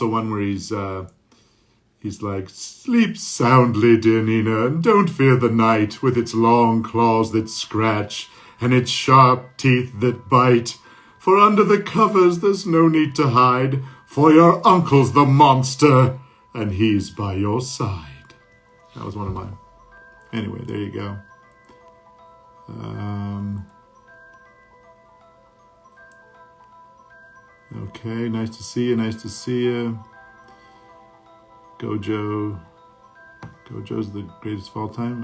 one where he's like, sleep soundly, dear Nina, and don't fear the night with its long claws that scratch and its sharp teeth that bite. For under the covers there's no need to hide, for your uncle's the monster, and he's by your side. That was one of mine. Anyway, there you go. Okay, nice to see you, nice to see you. Gojo. Gojo's the greatest of all time.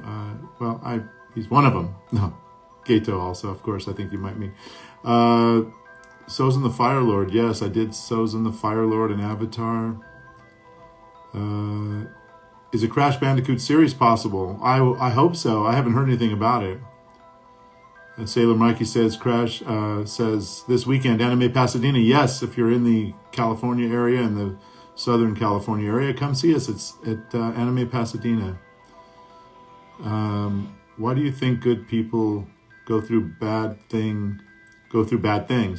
He's one of them. No, Gato also, of course, I think you might mean. So's in the Fire Lord. Yes, I did So's in the Fire Lord and Avatar. Is a Crash Bandicoot series possible? I hope so. I haven't heard anything about it. Sailor Mikey says, Crash says, this weekend, Anime Pasadena. Yes, if you're in the California area and the Southern California area, come see us. It's at Anime Pasadena. Why do you think good people go through bad things?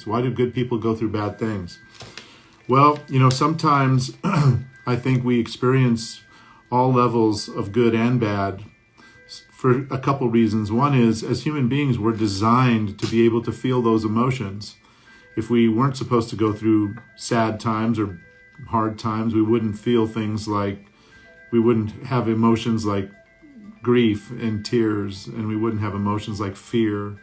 Why do good people go through bad things? Well, sometimes I think we experience all levels of good and bad for a couple reasons. One is, as human beings, we're designed to be able to feel those emotions. If we weren't supposed to go through sad times or hard times, we wouldn't feel things like, we wouldn't have emotions like grief and tears, and we wouldn't have emotions like fear.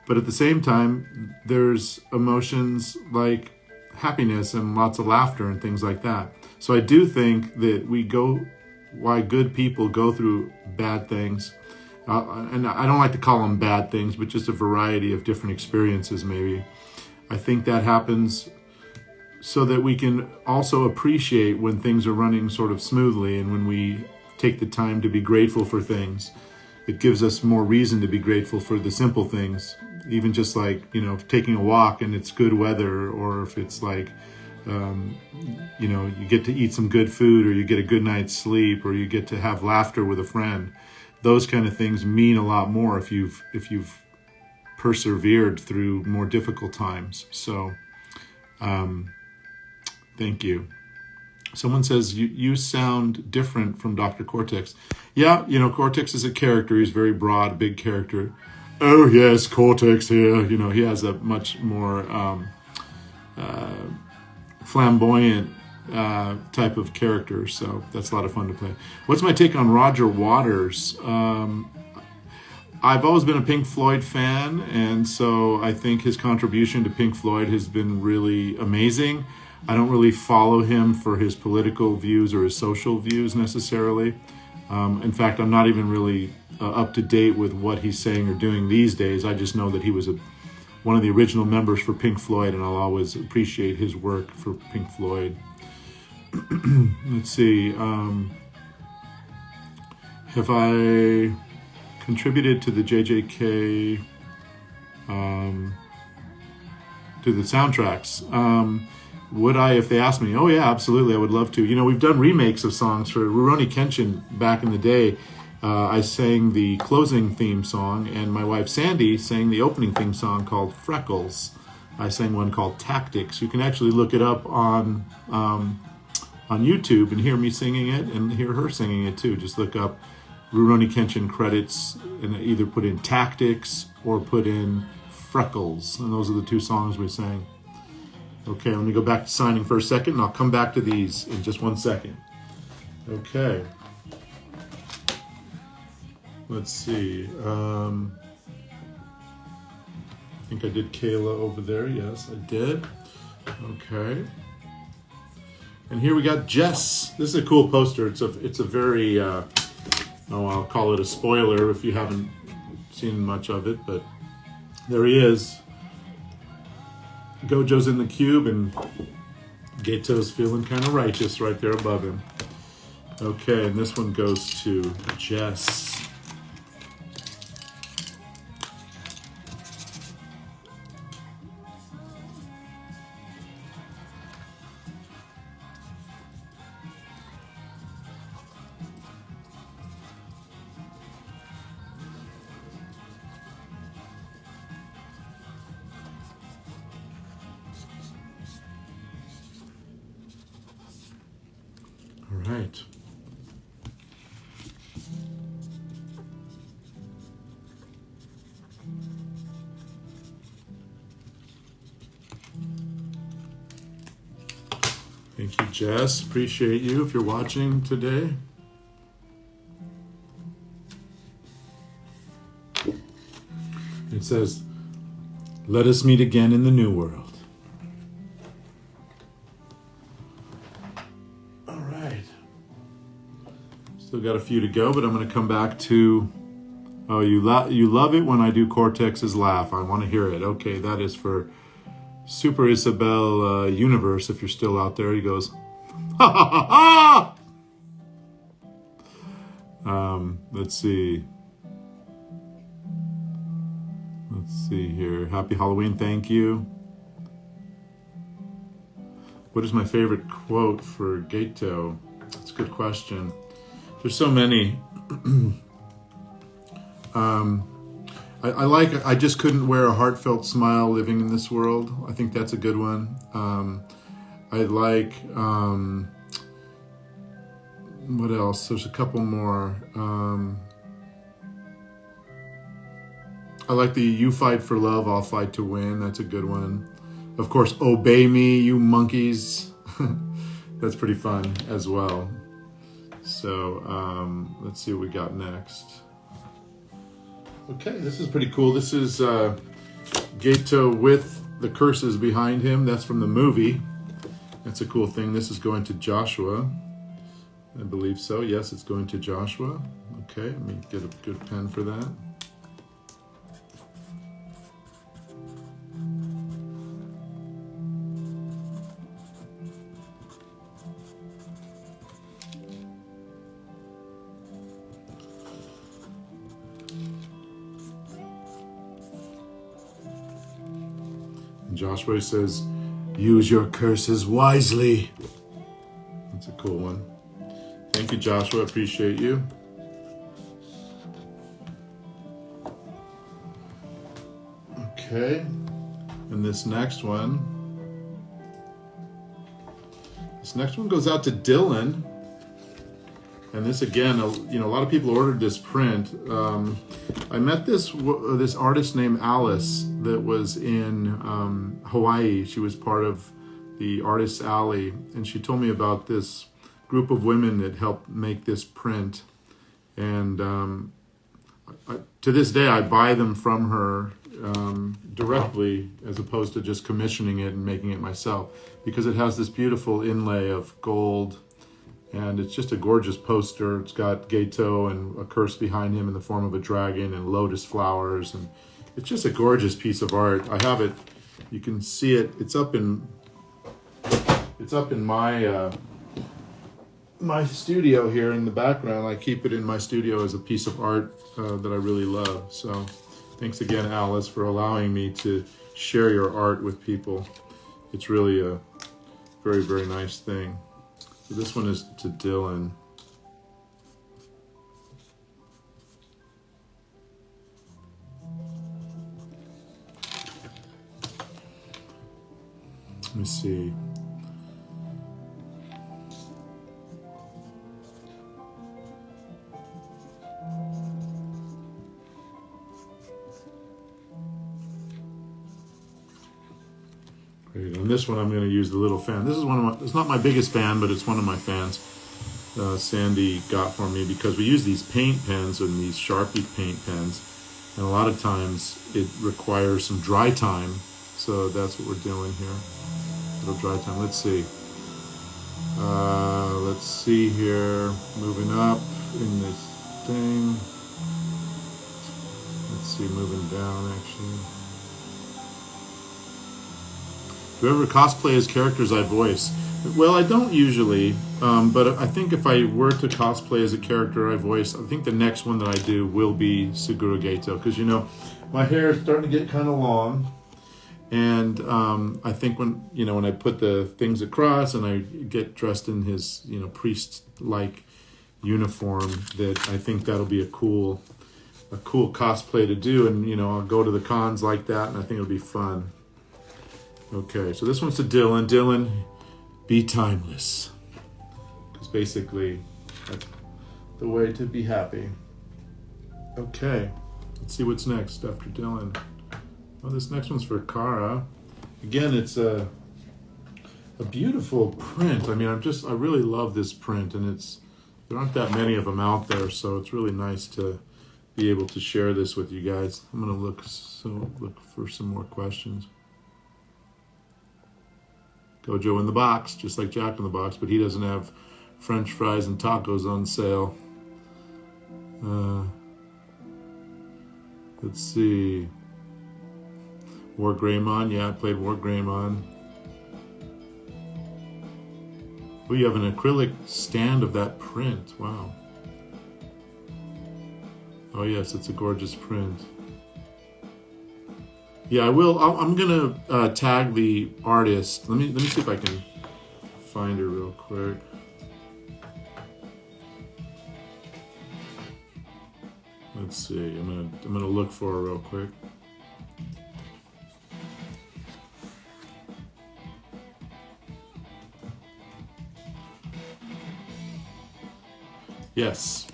But at the same time, there's emotions like happiness and lots of laughter and things like that. So I do think that why good people go through bad things, and I don't like to call them bad things, but just a variety of different experiences maybe. I think that happens so that we can also appreciate when things are running sort of smoothly, and when we take the time to be grateful for things. It gives us more reason to be grateful for the simple things, even just like, taking a walk and it's good weather, or if it's like, you get to eat some good food, or you get a good night's sleep, or you get to have laughter with a friend. Those kind of things mean a lot more if you've persevered through more difficult times. So, thank you. Someone says, you sound different from Dr. Cortex. Yeah, Cortex is a character. He's very broad, big character. Oh, yes, Cortex here. He has a much more flamboyant type of character. So that's a lot of fun to play. What's my take on Roger Waters? I've always been a Pink Floyd fan, and so I think his contribution to Pink Floyd has been really amazing. I don't really follow him for his political views or his social views necessarily. In fact, I'm not even really up to date with what he's saying or doing these days. I just know that he was one of the original members for Pink Floyd, and I'll always appreciate his work for Pink Floyd. Let's see. Have I contributed to the JJK, to the soundtracks? Would I, if they asked me? Oh yeah, absolutely, I would love to. We've done remakes of songs for Rurouni Kenshin back in the day. I sang the closing theme song, and my wife Sandy sang the opening theme song called Freckles. I sang one called Tactics. You can actually look it up on YouTube and hear me singing it and hear her singing it too. Just look up Rurouni Kenshin credits and either put in Tactics or put in Freckles, and those are the two songs we sang. Okay, let me go back to signing for a second, and I'll come back to these in just 1 second. Okay. Let's see. I think I did Kayla over there. Yes, I did. Okay. And here we got Jess. This is a cool poster. It's a very, I'll call it a spoiler if you haven't seen much of it, but there he is. Gojo's in the cube, and Gato's feeling kind of righteous right there above him. Okay, and this one goes to Jess. Thank you, Jess. Appreciate you if you're watching today. It says, let us meet again in the new world. All right. Still got a few to go, but I'm going to come back to, oh, you love it when I do Cortex's laugh. I want to hear it. Okay, that is for Super Isabel Universe, if you're still out there. He goes, ha ha ha ha! Let's see. Let's see here. Happy Halloween, thank you. What is my favorite quote for Gato? That's a good question. There's so many. I just couldn't wear a heartfelt smile living in this world. I think that's a good one. I like, what else? There's a couple more. I like the you fight for love, I'll fight to win. That's a good one. Of course, obey me, you monkeys. That's pretty fun as well. So let's see what we got next. Okay, this is pretty cool. This is Gato with the curses behind him. That's from the movie. That's a cool thing. This is going to Joshua. I believe so. Yes, it's going to Joshua. Okay, let me get a good pen for that. Joshua says, use your curses wisely. That's a cool one. Thank you, Joshua. Appreciate you. Okay. And this next one goes out to Dylan. And this again, a lot of people ordered this print. I met this artist named Alice that was in Hawaii. She was part of the Artist's Alley, and she told me about this group of women that helped make this print. And to this day, I buy them from her directly, as opposed to just commissioning it and making it myself, because it has this beautiful inlay of gold. And it's just a gorgeous poster. It's got Gato and a curse behind him in the form of a dragon and lotus flowers. And it's just a gorgeous piece of art. I have it. You can see it. It's up in my my studio here in the background. I keep it in my studio as a piece of art that I really love. So thanks again, Alice, for allowing me to share your art with people. It's really a very, very nice thing. So this one is to Dylan. Let me see. And this one I'm going to use the little fan. This is it's not my biggest fan, but it's one of my fans. Sandy got for me because we use these paint pens and these Sharpie paint pens. And a lot of times it requires some dry time. So that's what we're doing here. A little dry time. Let's see. Let's see here. Moving up in this thing. Let's see, moving down actually. Do you ever cosplay as characters I voice? Well, I don't usually, but I think if I were to cosplay as a character I voice, I think the next one that I do will be Suguru Gato, because my hair is starting to get kind of long, and I think when I put the things across and I get dressed in his priest-like uniform, that I think that'll be a cool cosplay to do, and I'll go to the cons like that, and I think it'll be fun. Okay, so this one's to Dylan. Dylan, be timeless. Because basically, that's the way to be happy. Okay, let's see what's next after Dylan. Oh, this next one's for Kara. Again, it's a beautiful print. I mean, I really love this print, and there aren't that many of them out there, so it's really nice to be able to share this with you guys. I'm gonna look for some more questions. Gojo in the box, just like Jack in the Box, but he doesn't have French fries and tacos on sale. Let's see. War Greymon, yeah, I played War Greymon. Oh, you have an acrylic stand of that print. Wow. Oh yes, it's a gorgeous print. Yeah, I will. I'm gonna tag the artist. Let me see if I can find her real quick. Let's see. I'm gonna look for her real quick. Yes,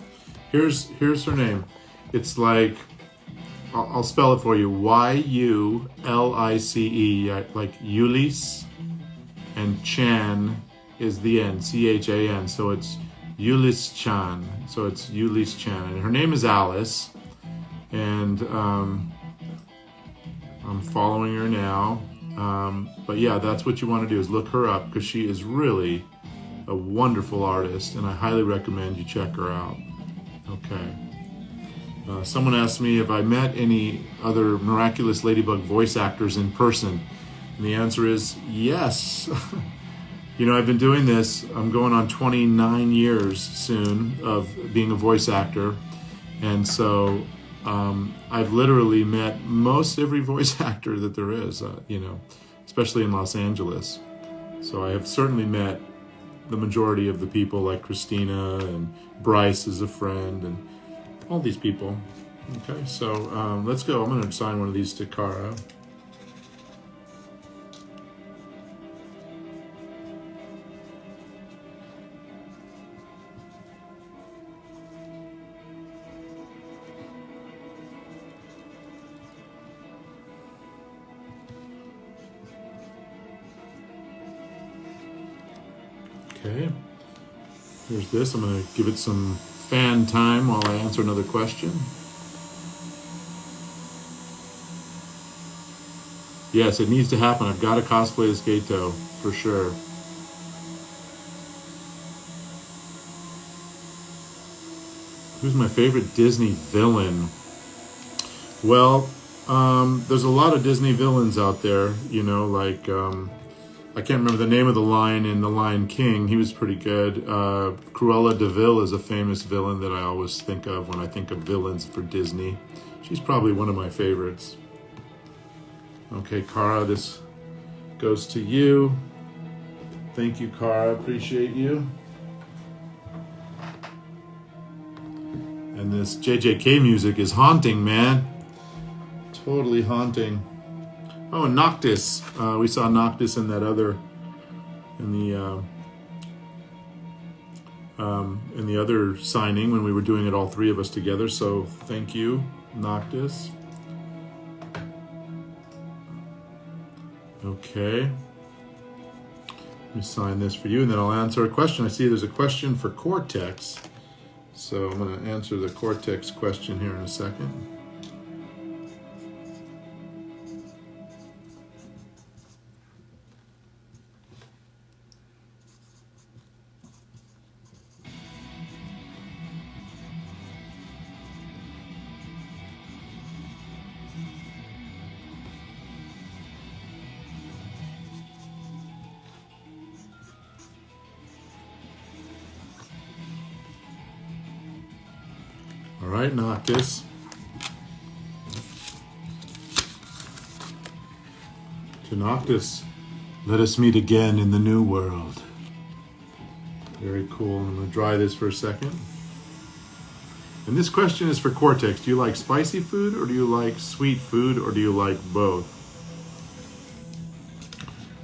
here's her name. It's like, I'll spell it for you. Yulice, like Ulysse, and Chan is the end. Chan. So it's Ulysse Chan. So it's Ulysse Chan, and her name is Alice. And I'm following her now. But yeah, that's what you want to do, is look her up, because she is really a wonderful artist, and I highly recommend you check her out. Okay. Someone asked me if I met any other miraculous Ladybug voice actors in person, and the answer is yes. You know, I've been doing this, I'm going on 29 years soon of being a voice actor, and so I've literally met most every voice actor that there is, you know, especially in Los Angeles. So I have certainly met the majority of the people, like Christina, and Bryce is a friend, and all these people. Okay, so let's go. I'm going to assign one of these to Kara. Okay, here's this. I'm going to give it some fan time while I answer another question. Yes, it needs to happen. I've got to cosplay as Gato, for sure. Who's my favorite Disney villain? Well, there's a lot of Disney villains out there, you know, like... I can't remember the name of the lion in The Lion King. He was pretty good. Cruella de Vil is a famous villain that I always think of when I think of villains for Disney. She's probably one of my favorites. Okay, Kara, this goes to you. Thank you, Kara. Appreciate you. And this JJK music is haunting, man. Totally haunting. Oh, and Noctis. We saw Noctis in that other, in the other signing when we were doing it all three of us together. So thank you, Noctis. Okay. Let me sign this for you, and then I'll answer a question. I see there's a question for Cortex, so I'm going to answer the Cortex question here in a second. All right, Noctis. To Noctis, let us meet again in the new world. Very cool. I'm going to dry this for a second. And this question is for Cortex. Do you like spicy food, or do you like sweet food, or do you like both?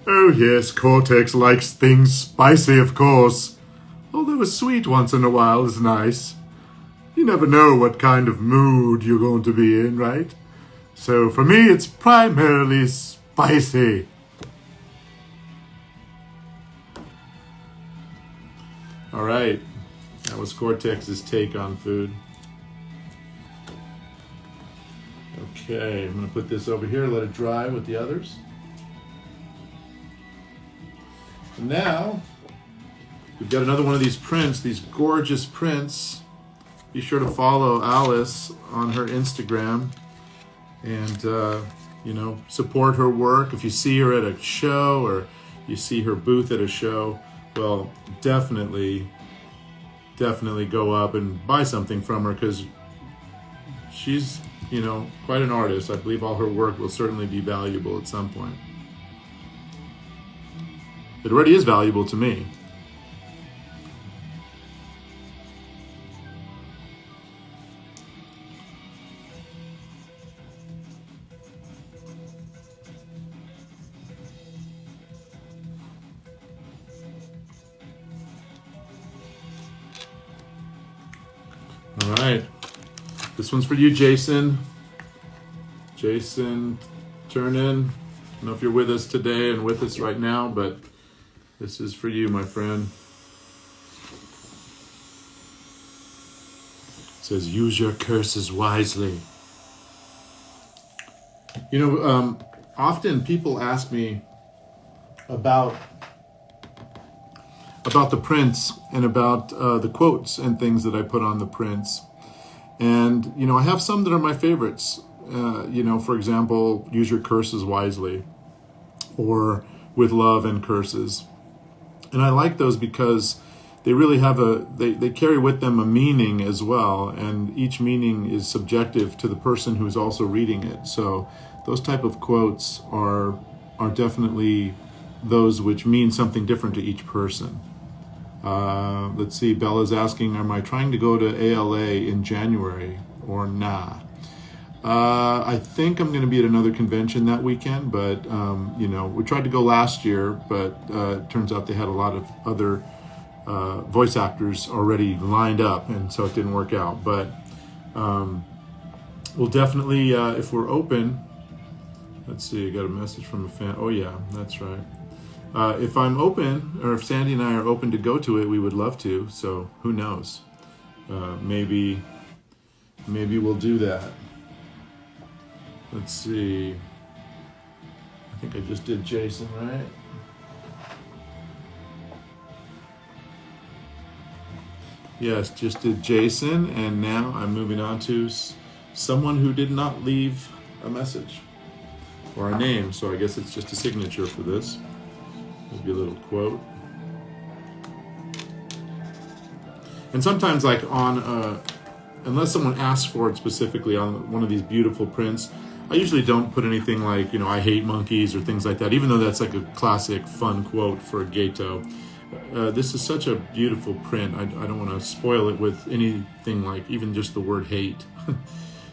Oh yes, Cortex likes things spicy, of course. Although a sweet once in a while is nice. You never know what kind of mood you're going to be in, right? So for me, it's primarily spicy. All right. That was Cortex's take on food. Okay, I'm going to put this over here, let it dry with the others. And now, we've got another one of these prints, these gorgeous prints. Be sure to follow Alice on her Instagram and, support her work. If you see her at a show or you see her booth at a show, well, definitely go up and buy something from her, because she's, quite an artist. I believe all her work will certainly be valuable at some point. It already is valuable to me. All right. This one's for you, Jason. Jason Turnin. I don't know if you're with us today and with us right now, but this is for you, my friend. It says, use your curses wisely. Often people ask me about the prints and about the quotes and things that I put on the prints. And, I have some that are my favorites. For example, use your curses wisely, or with love and curses. And I like those because they really have they carry with them a meaning as well. And each meaning is subjective to the person who's also reading it. So those type of quotes are definitely those which mean something different to each person. Let's see, Bella's asking, am I trying to go to ALA in January or nah? I think I'm going to be at another convention that weekend, but, we tried to go last year, but it turns out they had a lot of other voice actors already lined up, and so it didn't work out. But we'll definitely, if we're open, let's see, I got a message from a fan. Oh, yeah, that's right. If I'm open, or if Sandy and I are open to go to it, we would love to. So who knows? Maybe we'll do that. Let's see. I think I just did Jason, right? Yes, just did Jason, and now I'm moving on to someone who did not leave a message or a name. So I guess it's just a signature for this. Maybe a little quote. And sometimes, like on, unless someone asks for it specifically on one of these beautiful prints, I usually don't put anything like, I hate monkeys or things like that, even though that's like a classic fun quote for Gato. This is such a beautiful print. I don't want to spoil it with anything like even just the word hate.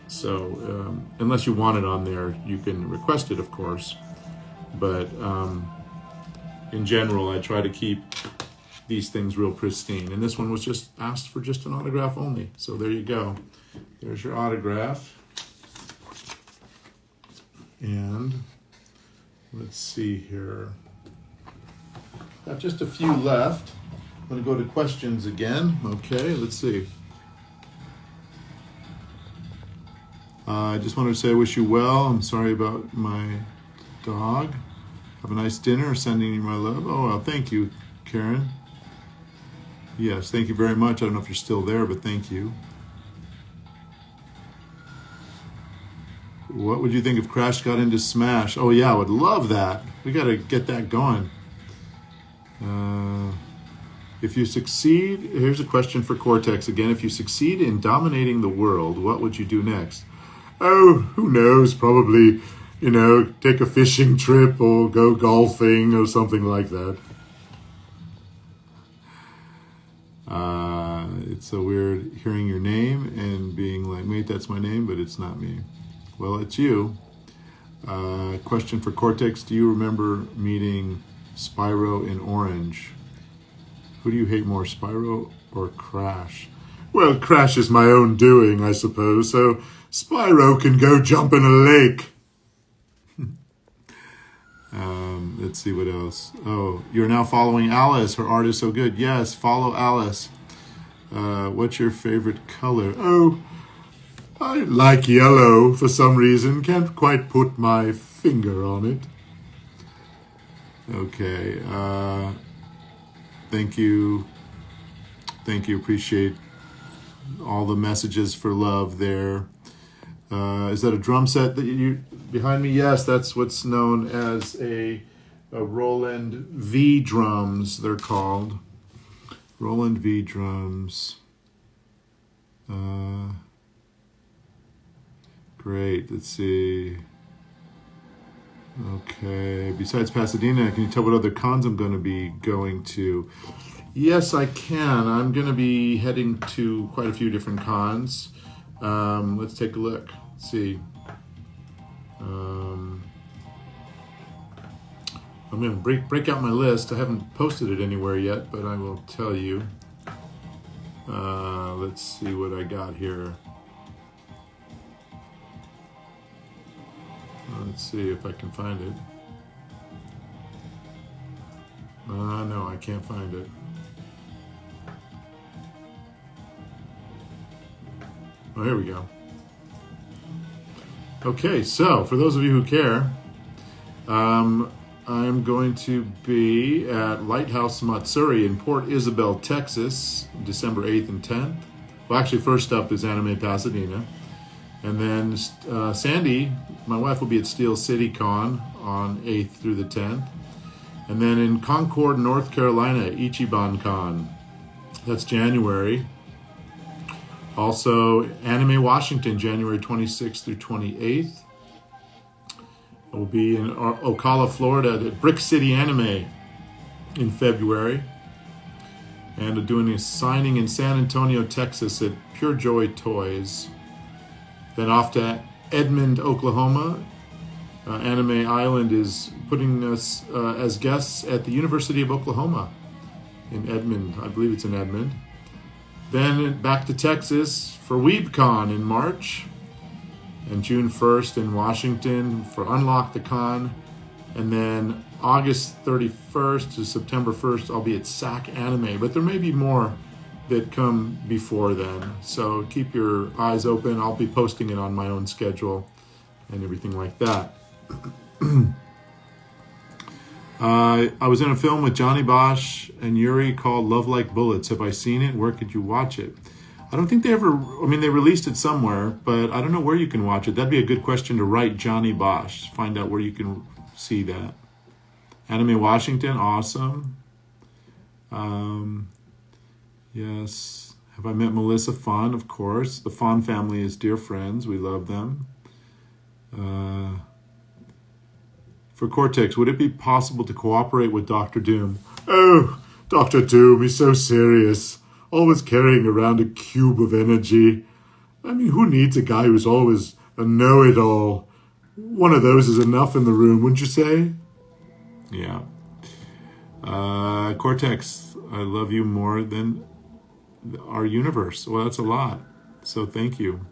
So unless you want it on there, you can request it, of course. But in general, I try to keep these things real pristine. And this one was just asked for just an autograph only. So there you go. There's your autograph. And let's see here. Got just a few left. I'm going to go to questions again. Okay, let's see. I just wanted to say I wish you well. I'm sorry about my dog. Have a nice dinner. Sending you my love. Oh, well, thank you, Karen. Yes, thank you very much. I don't know if you're still there, but thank you. What would you think if Crash got into Smash? Oh, yeah, I would love that. We got to get that going. If you succeed, here's a question for Cortex again. If you succeed in dominating the world, what would you do next? Oh, who knows? Probably, take a fishing trip or go golfing or something like that. It's so weird hearing your name and being like, mate, that's my name, but it's not me. Well, it's you. Question for Cortex. Do you remember meeting Spyro in Orange? Who do you hate more, Spyro or Crash? Well, Crash is my own doing, I suppose, so Spyro can go jump in a lake. Let's see what else. Oh, you're now following Alice. Her art is so good. Yes, follow Alice. What's your favorite color? Oh, I like yellow for some reason. Can't quite put my finger on it. Okay. Thank you. Thank you. Appreciate all the messages for love there. Is that a drum set that you behind me? Yes, that's what's known as a Roland V drums. They're called Roland V drums. Great. Let's see. Okay. Besides Pasadena, can you tell what other cons I'm going to be going to? Yes, I can. I'm going to be heading to quite a few different cons. Let's take a look. Let's see. I'm going to break out my list. I haven't posted it anywhere yet, but I will tell you. Let's see what I got here. Let's see if I can find it. No, I can't find it. Oh, here we go. Okay, so for those of you who care, I'm going to be at Lighthouse Matsuri in Port Isabel, Texas, December 8th and 10th. Well, actually, first up is Anime Pasadena. And then Sandy, my wife, will be at Steel City Con on 8th through the 10th. And then in Concord, North Carolina, Ichiban Con. That's January. Also, Anime Washington, January 26th through 28th. We'll be in Ocala, Florida, at Brick City Anime in February. And doing a signing in San Antonio, Texas at Pure Joy Toys. Then off to Edmond, Oklahoma. Anime Island is putting us as guests at the University of Oklahoma in Edmond. I believe it's in Edmond. Then back to Texas for WeebCon in March. And June 1st in Washington for Unlock the Con. And then August 31st to September 1st, I'll be at SAC Anime. But there may be more that come before then. So keep your eyes open. I'll be posting it on my own schedule and everything like that. I was in a film with Johnny Bosch and Yuri called Love Like Bullets. Have I seen it? Where could you watch it? I don't think they ever, they released it somewhere, but I don't know where you can watch it. That'd be a good question to write Johnny Bosch. Find out where you can see that. Anime Washington, awesome. Yes. Have I met Melissa Fon? Of course. The Fon family is dear friends. We love them. For Cortex, would it be possible to cooperate with Dr. Doom? Oh, Dr. Doom, he's so serious. Always carrying around a cube of energy. I mean, who needs a guy who's always a know-it-all? One of those is enough in the room, wouldn't you say? Yeah. Cortex, I love you more than our universe. Well, that's a lot. So thank you.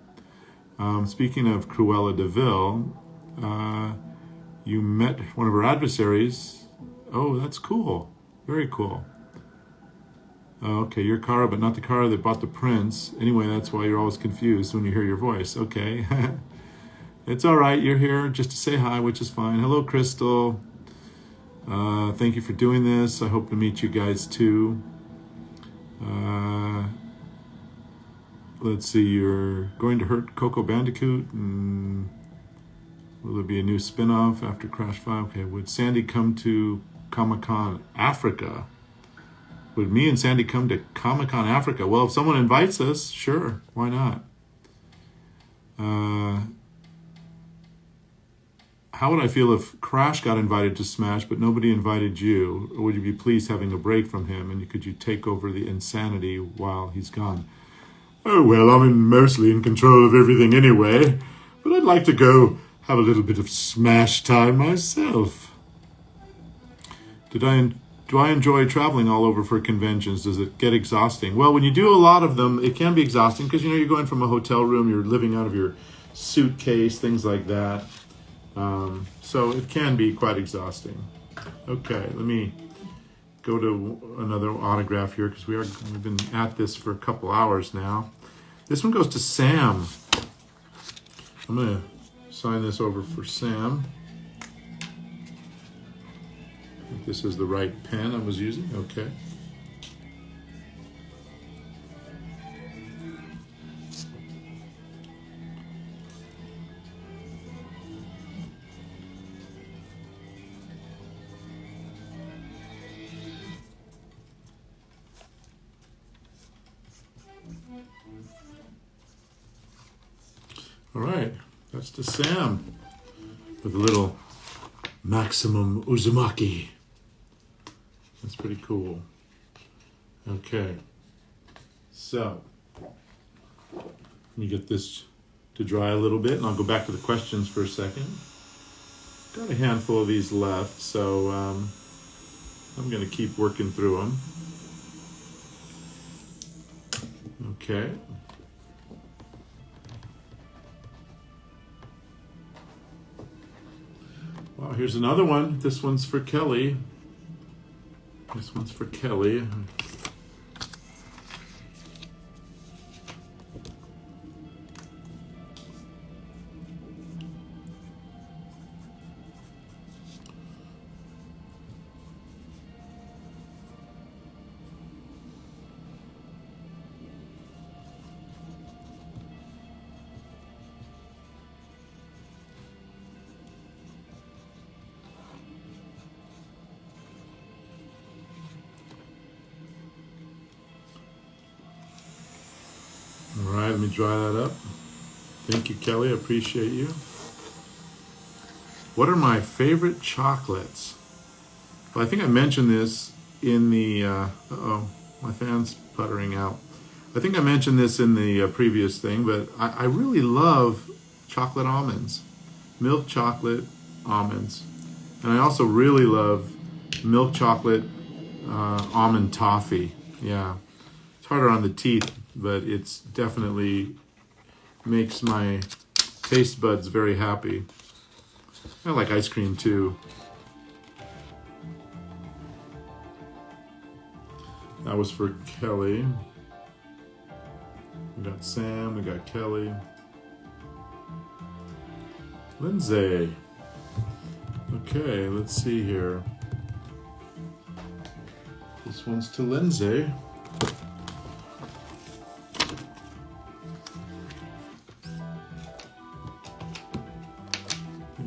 Speaking of Cruella de Vil, you met one of her adversaries. Oh, that's cool. Very cool. Okay, you're Kara, but not the Kara that bought the prince. Anyway, that's why you're always confused when you hear your voice. Okay. It's all right. You're here just to say hi, which is fine. Hello, Crystal. Thank you for doing this. I hope to meet you guys too. Let's see. You're going to hurt Coco Bandicoot. Will there be a new spin-off after Crash 5? Okay. Would Sandy come to Comic-Con Africa? Would me and Sandy come to Comic-Con Africa? Well, if someone invites us, sure. Why not? How would I feel if Crash got invited to Smash, but nobody invited you? Or would you be pleased having a break from him, and could you take over the insanity while he's gone? Oh, well, I'm mostly in control of everything anyway, but I'd like to go have a little bit of Smash time myself. Do I enjoy traveling all over for conventions? Does it get exhausting? Well, when you do a lot of them, it can be exhausting because, you're going from a hotel room, you're living out of your suitcase, things like that. So it can be quite exhausting. Okay, let me go to another autograph here because we've been at this for a couple hours now. This one goes to Sam. I'm going to sign this over for Sam. I think this is the right pen I was using. Okay. All right, that's to Sam with a little Maximum Uzumaki. That's pretty cool. Okay, so let me get this to dry a little bit, and I'll go back to the questions for a second. Got a handful of these left, so I'm going to keep working through them. Okay. Well, here's another one. This one's for Kelly. This one's for Kelly. All right, let me dry that up. Thank you, Kelly. I appreciate you. What are my favorite chocolates? Well, I think I mentioned this in the, uh-oh, my fan's puttering out. I think I mentioned this in the previous thing, but I really love chocolate almonds, milk chocolate almonds. And I also really love milk chocolate almond toffee. Yeah, it's harder on the teeth, but it's definitely makes my taste buds very happy. I like ice cream too. That was for Kelly. We got Sam, we got Kelly. Lindsay. Okay, let's see here. This one's to Lindsay.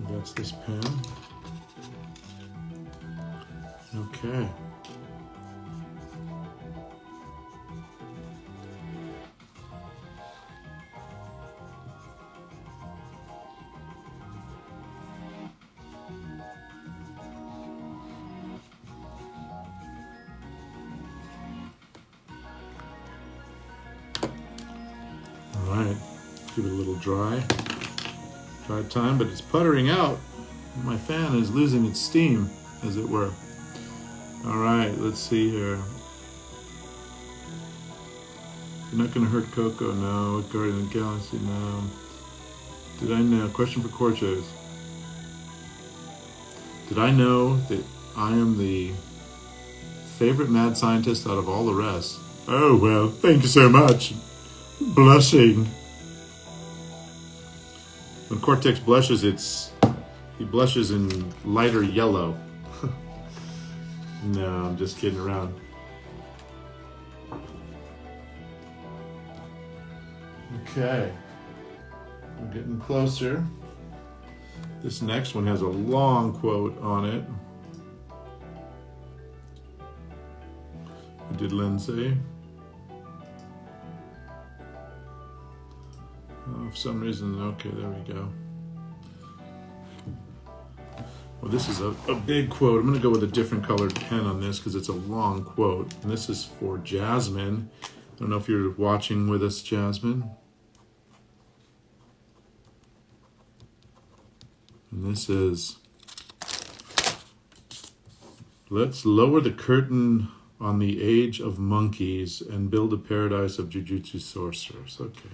That's this pen. Okay. All right. Give it a little dry time, but it's puttering out. My fan is losing its steam, as it were. All right, let's see here. You're not going to hurt Coco, no. Guardian of the Galaxy, no. Did I know? Question for Cortex. Did I know that I am the favorite mad scientist out of all the rest? Oh, well, thank you so much. Blushing. When Cortex blushes, he blushes in lighter yellow. No, I'm just kidding around. Okay, I'm getting closer. This next one has a long quote on it. We did Lindsay. Oh, for some reason, okay, there we go. Well, this is a big quote. I'm going to go with a different colored pen on this because it's a long quote. And this is for Jasmine. I don't know if you're watching with us, Jasmine. And this is, let's lower the curtain on the age of monkeys and build a paradise of jujutsu sorcerers. Okay.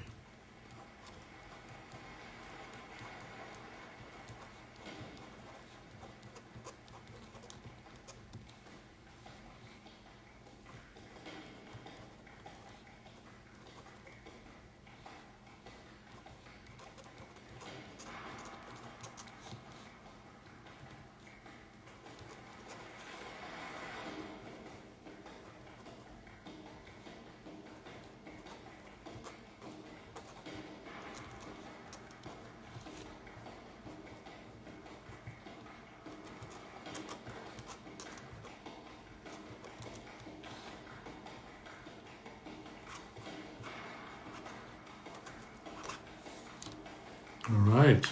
All right.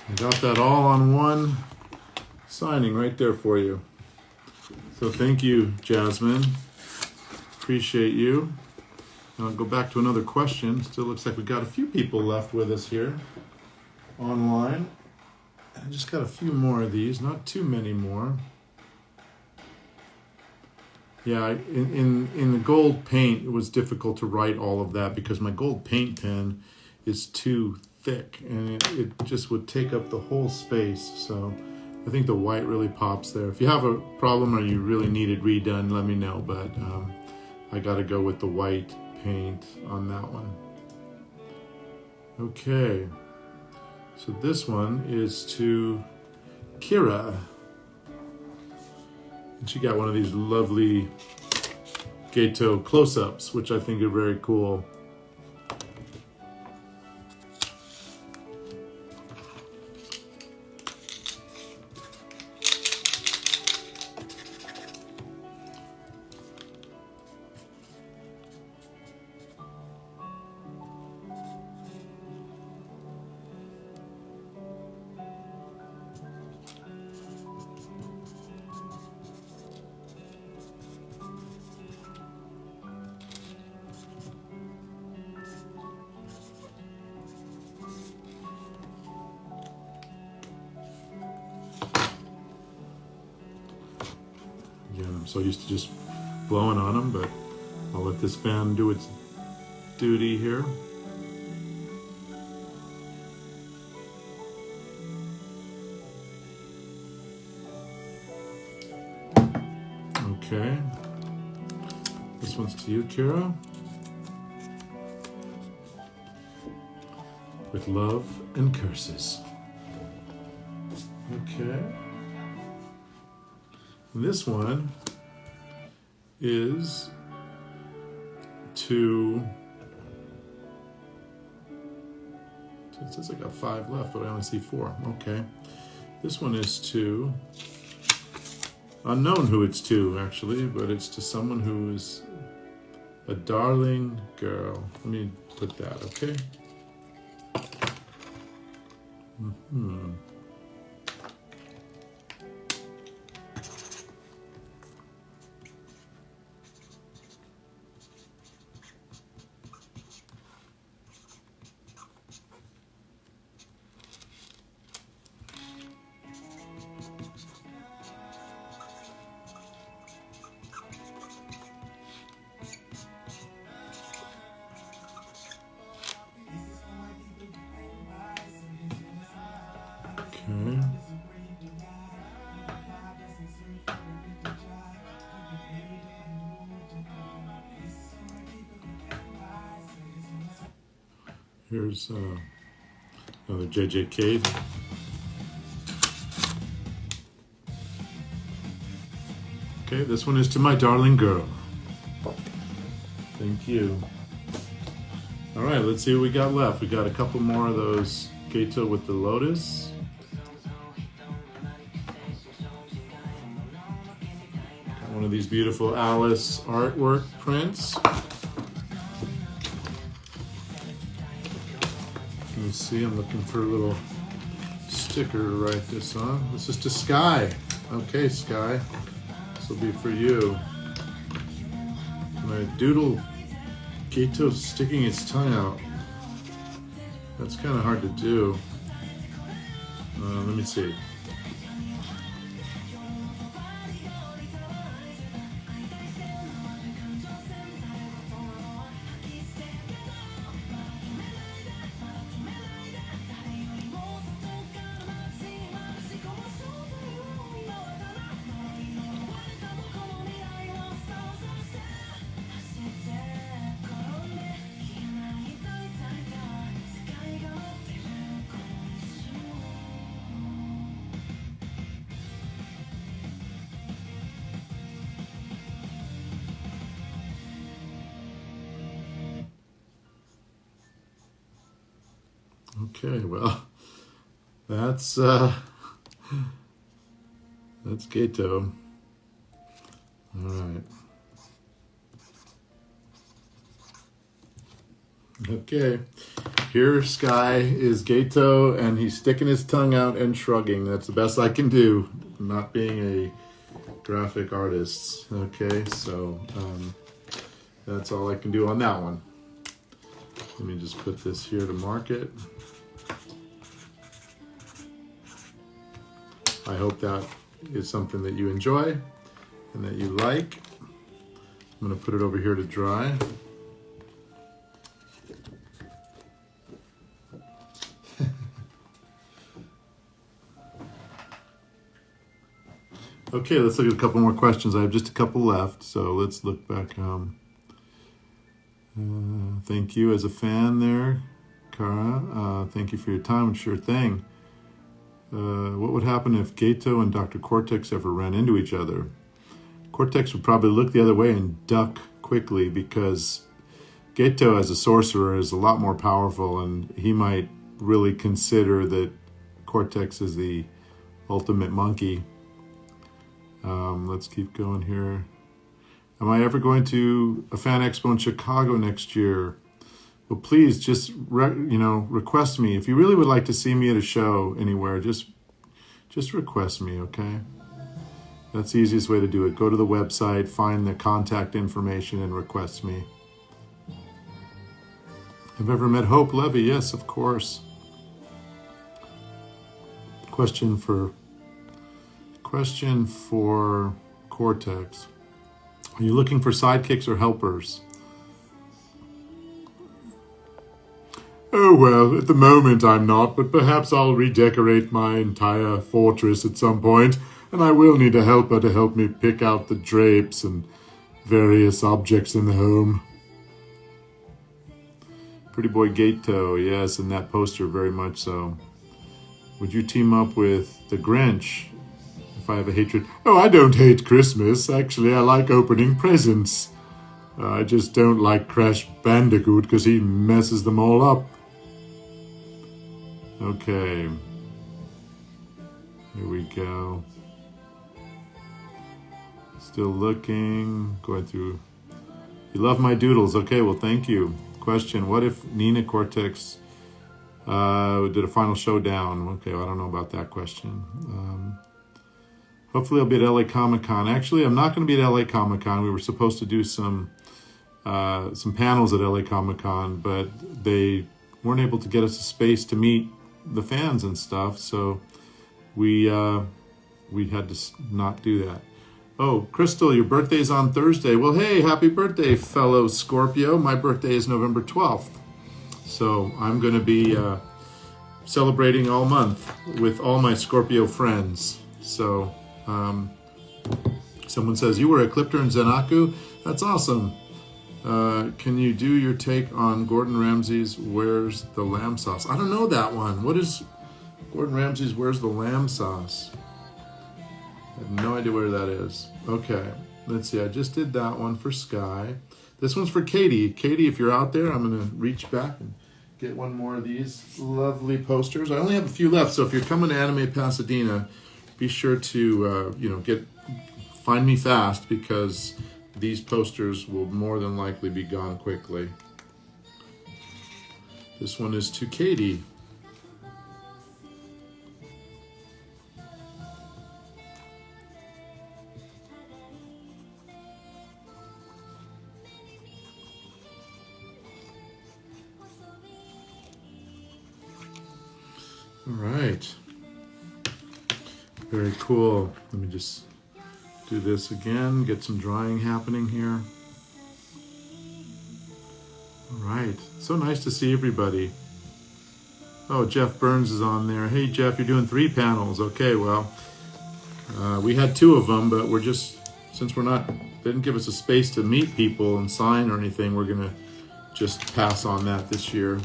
I got that all on one signing right there for you. So thank you, Jasmine. Appreciate you. I'll go back to another question. Still looks like we got a few people left with us here online. I just got a few more of these, not too many more. Yeah, in the gold paint, it was difficult to write all of that because my gold paint pen is too thick and it just would take up the whole space. So I think the white really pops there. If you have a problem or you really need it redone, let me know. But I got to go with the white paint on that one. Okay, so this one is to Kira. And she got one of these lovely Gato close-ups, which I think are very cool. Again, I'm so used to just blowing on them, but I'll let this fan do its duty here. Okay. This one's to you, Kira. With love and curses. Okay. This one is to, it says I got 5 left, but I only see 4. Okay. This one is to, unknown who it's to actually, but it's to someone who is a darling girl. Let me put that, okay? Mm-hmm. Okay. Here's another JJK. Okay, this one is to my darling girl. Thank you. All right, let's see what we got left. We got a couple more of those Gato with the lotus. Got one of these beautiful Alice artwork prints. Let me see, I'm looking for a little sticker to write this on. This is to Sky. Okay, Sky, this will be for you. My doodle Gato sticking its tongue out. That's kind of hard to do. Let me see. Okay, well, that's Gato. All right. Okay, here Sky is Gato, and he's sticking his tongue out and shrugging. That's the best I can do, not being a graphic artist. Okay, so that's all I can do on that one. Let me just put this here to mark it. I hope that is something that you enjoy and that you like. I'm going to put it over here to dry. Okay, let's look at a couple more questions. I have just a couple left, so let's look back. Thank you as a fan there, Kara. Thank you for your time. Sure thing. What would happen if Gato and Dr. Cortex ever ran into each other? Cortex would probably look the other way and duck quickly because Gato as a sorcerer is a lot more powerful, and he might really consider that Cortex is the ultimate monkey. Let's keep going here. Am I ever going to a fan expo in Chicago next year? Well, please just request me. If you really would like to see me at a show anywhere, just request me, okay? That's the easiest way to do it. Go to the website, find the contact information, and request me. Have ever met Hope Levy? Yes, of course. Question for Cortex. Are you looking for sidekicks or helpers? Oh, well, at the moment I'm not, but perhaps I'll redecorate my entire fortress at some point, and I will need a helper to help me pick out the drapes and various objects in the home. Pretty Boy Gato, yes, and that poster very much so. Would you team up with the Grinch if I have a hatred? Oh, I don't hate Christmas. Actually, I like opening presents. I just don't like Crash Bandicoot because he messes them all up. Okay. Here we go. Still looking. Going through. You love my doodles. Okay, well, thank you. Question. What if Nina Cortex did a final showdown? Okay, well, I don't know about that question. Hopefully I'll be at LA Comic-Con. Actually, I'm not going to be at LA Comic-Con. We were supposed to do some panels at LA Comic-Con, but they weren't able to get us a space to meet the fans and stuff, so we had to not do that. Oh, Crystal, your birthday's on Thursday. Well, hey, happy birthday, fellow Scorpio. My birthday is November 12th, so I'm going to be celebrating all month with all my Scorpio friends. So someone says, you were a Clipter in Zenaku? That's awesome. Can you do your take on Gordon Ramsay's Where's the Lamb Sauce? I don't know that one. What is Gordon Ramsay's Where's the Lamb Sauce? I have no idea where that is. Okay, let's see. I just did that one for Sky. This one's for Katie. Katie, if you're out there, I'm going to reach back and get one more of these lovely posters. I only have a few left, so if you're coming to Anime Pasadena, be sure to find me fast because these posters will more than likely be gone quickly. This one is to Katie. All right. Very cool. Let me just do this again, get some drying happening here. All right. So nice to see everybody. Oh, Jeff Burns is on there. Hey, Jeff, you're doing 3 panels. Okay, well, we had 2 of them, but we're just, since they didn't give us a space to meet people and sign or anything, we're going to just pass on that this year.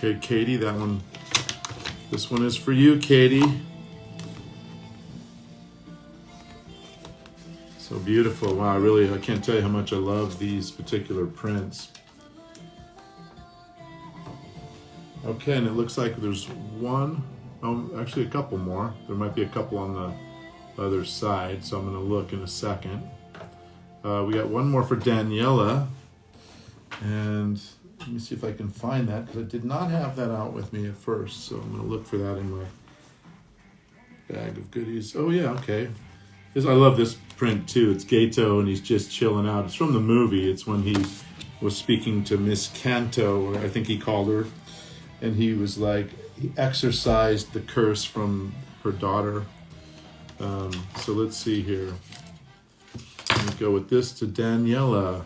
Okay, Katie, this one is for you, Katie. So beautiful. Wow, I can't tell you how much I love these particular prints. Okay, and it looks like there's 1, Actually a couple more. There might be a couple on the other side, so I'm going to look in a second. We got one more for Daniela, and let me see if I can find that, because I did not have that out with me at first, so I'm going to look for that in my bag of goodies. Oh yeah, okay. I love this print too. It's Gato, and he's just chilling out. It's from the movie. It's when he was speaking to Miss Canto, or I think he called her, and he was like, he exorcised the curse from her daughter. So let's see here. Let me go with this to Daniela.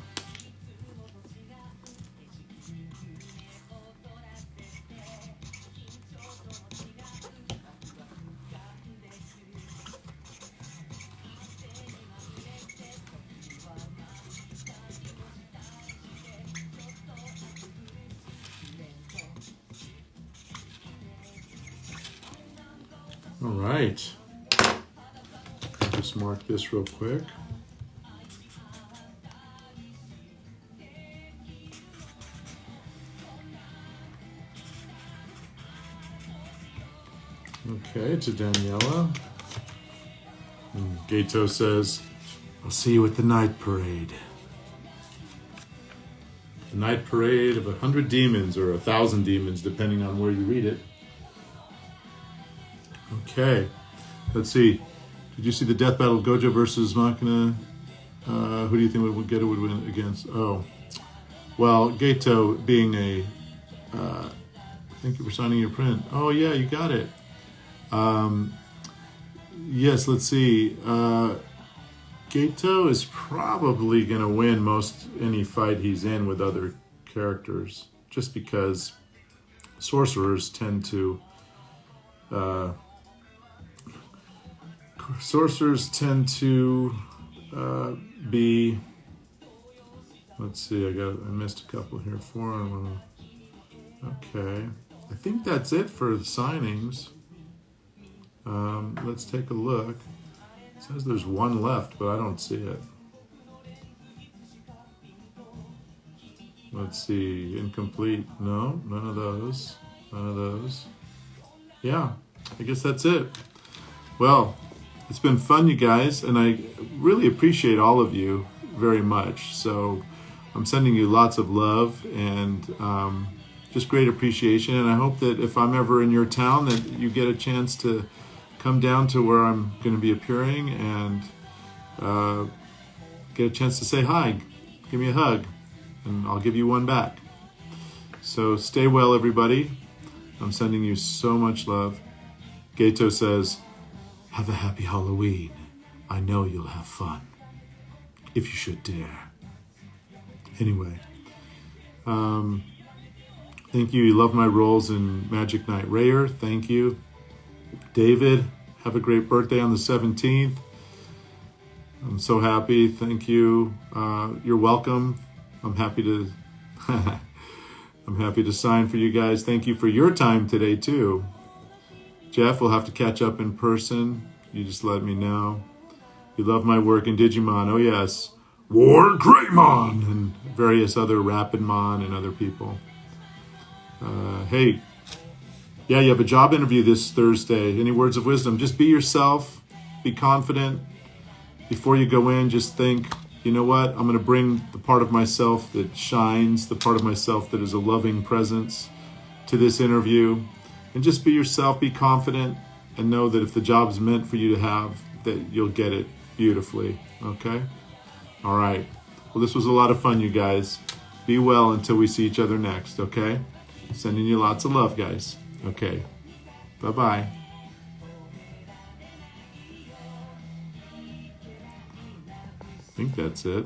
All right. I'll just mark this real quick. Okay, to Daniela. And Gato says, I'll see you at the night parade. The night parade of 100 demons or 1,000 demons, depending on where you read it. Okay, let's see. Did you see the death battle of Gojo versus Machina? Who do you think Gato would win against? Oh, well, Gato being a... thank you for signing your print. Oh yeah, you got it. Yes, let's see. Gato is probably going to win most any fight he's in with other characters, just because sorcerers tend to be. Let's see. I missed a couple here. 4 on 1. Okay, I think that's it for the signings. Let's take a look. It says there's one left, but I don't see it. Let's see. Incomplete. No, none of those. None of those. Yeah, I guess that's it. Well, it's been fun, you guys, and I really appreciate all of you very much. So I'm sending you lots of love and just great appreciation. And I hope that if I'm ever in your town, that you get a chance to come down to where I'm going to be appearing and get a chance to say hi, give me a hug, and I'll give you one back. So stay well, everybody. I'm sending you so much love. Gato says, have a happy Halloween. I know you'll have fun, if you should dare. Anyway, thank you. You love my roles in Magic Knight Rayer. Thank you. David, have a great birthday on the 17th. I'm so happy. Thank you. You're welcome. I'm happy to I'm happy to sign for you guys. Thank you for your time today too. Jeff, we'll have to catch up in person. You just let me know. You love my work in Digimon. Oh yes. War Greymon and various other Rapidmon and other people. Hey, yeah, you have a job interview this Thursday. Any words of wisdom? Just be yourself. Be confident. Before you go in, just think, you know what? I'm going to bring the part of myself that shines, the part of myself that is a loving presence to this interview. And just be yourself, be confident, and know that if the job is meant for you to have, that you'll get it beautifully. Okay? All right. Well, this was a lot of fun, you guys. Be well until we see each other next, okay? Sending you lots of love, guys. Okay. Bye-bye. I think that's it.